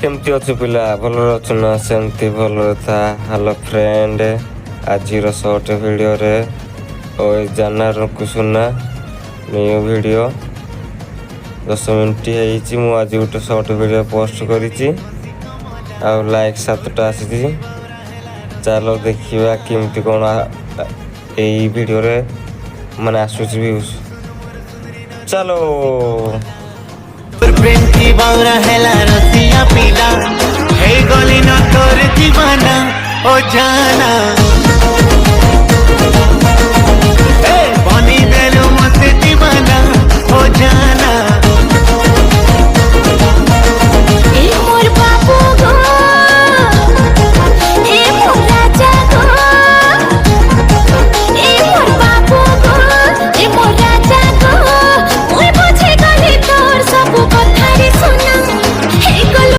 केमती अच्छु पिला भल अच्छु ना सेमती भल था। हेलो फ्रेंड, आज शॉर्ट वीडियो रे जाना रुकुसुना न्यू वीडियो 10 मिनट मु आज गोटे शॉर्ट वीडियो पोस्ट करी लाइक 7टा आसी। चलो देखिए केमती कौन यही वीडियो रे माने आसुच व्यूज। चलो प्रेम की बावरा हेला रसिया पीला हे गली न तोर दीवाना ओ जाना।